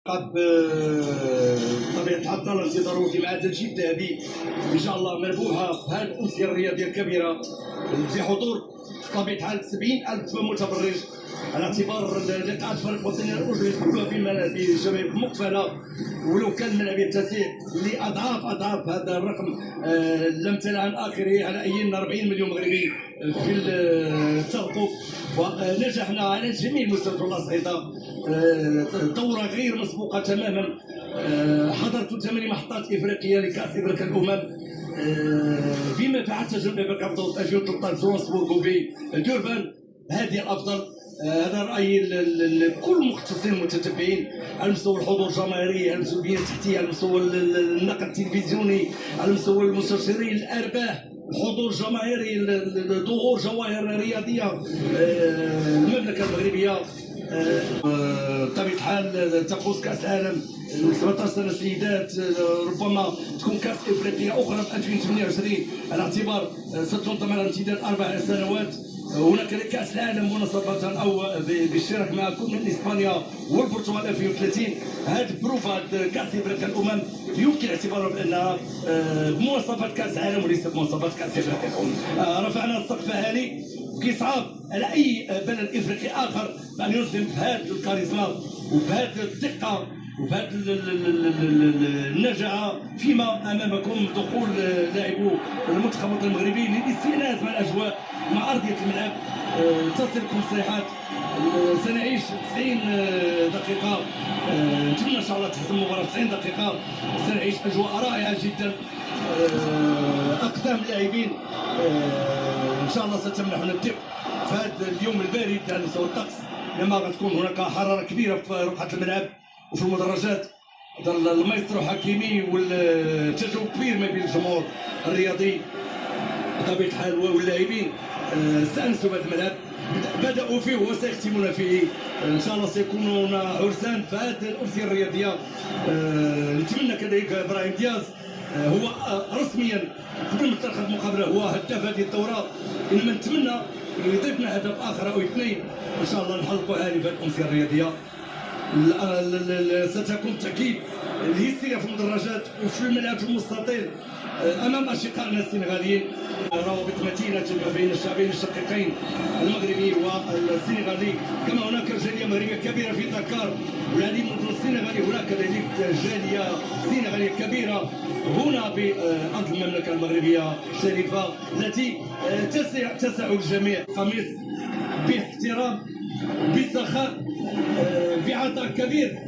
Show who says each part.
Speaker 1: بطبيعة الحال طال انتظاره في معدل جيب ذهبي ان شاء الله مربوحه في هذه الامسيه الرياضيه الكبيره بحضور بطبيعة الحال 70,000 متفرج على اعتبار لقاءات فريق وطني اجريت كلها في شباب مقفله، ولو كان الملعب يتسع لاضعاف هذا الرقم لم تنع عن اخره على ايامنا 40 مليون مغربي في التوقف، ونجحنا على جميع المستويات والله صعيده دوره غير مسبوقه تماما. حضرت 8 محطات افريقيه لكاس افريقيا الامم بما فعلت تجربه افريقيا في 2013 جوهانسبورغ وبدربان. هذه الافضل. هذا راي كل المختصين المتتبعين على مستوى الحضور الجماهيري، على مستوى البنيه التحتيه، على مستوى النقد التلفزيوني، على مستوى المستشارين، الارباح، الحضور الجماهيري، ظهور جواهر رياضيه المملكه المغربيه. بطبيعه الحال تفوز كاس العالم 17 سنه سيدات، ربما تكون كاس افريقيا اخرى في 2028 على اعتبار ستنظم على امتداد 4 سنوات. هناك كاس العالم مناصفه او بالاشتراك مع كل من اسبانيا والبرتغال 2030. هذه بروفا كاس افريقيا الامم يمكن اعتبارها بانها بمواصفات كاس العالم وليس بمواصفات كاس افريقيا الامم. رفعنا السقف هاني كيصعب على اي بلد افريقي اخر بان ينظم بهذه الكاريزما وبهذه الدقه وبهذه النجاعه فيما امامكم دخول لاعبو المنتخب الوطني المغربي للاستئناس مع الاجواء مع ارضيه الملعب. تصلكم الصيحات. سنعيش 90 دقيقه، نتمنى ان شاء الله تحسم المباراه 90 دقيقه. سنعيش اجواء رائعه جدا. اقدام لاعبين ان شاء الله ستمنحنا الثقه في هذا اليوم البارد على مستوى الطقس، لما غتكون هناك حراره كبيره في رقعه الملعب وفي المدرجات. المايسترو حكيمي والتجاوب كبير ما بين الجمهور الرياضي بطبيعه الحال واللاعبين. استانسوا بهذا الملعب، بداوا فيه وسيختمون فيه ان شاء الله. سيكونون عرسان في هذه الامسيه الرياضيه. نتمنى كذلك ابراهيم دياز هو رسميا قبل ما ترخص المقابله هو هداف هذه الدوره، انما نتمنى يضيف لنا هدف اخر او اثنين ان شاء الله نحققوا هذه في الامسيه الرياضيه. ستكون بالتاكيد الهستيريا في المدرجات وفي الملعب المستطيل امام اشقائنا السنغاليين. روابط متينه تجمع بين الشعبين الشقيقين المغربي والسنغالي، كما هناك جاليه مغربيه كبيره في دكار والعديد من السنغالي. هناك كذلك جاليه سنغاليه كبيره هنا بارض المملكه المغربيه الشريفه التي تسع الجميع. قميص باحترام، بسخاء، بعطاء كبير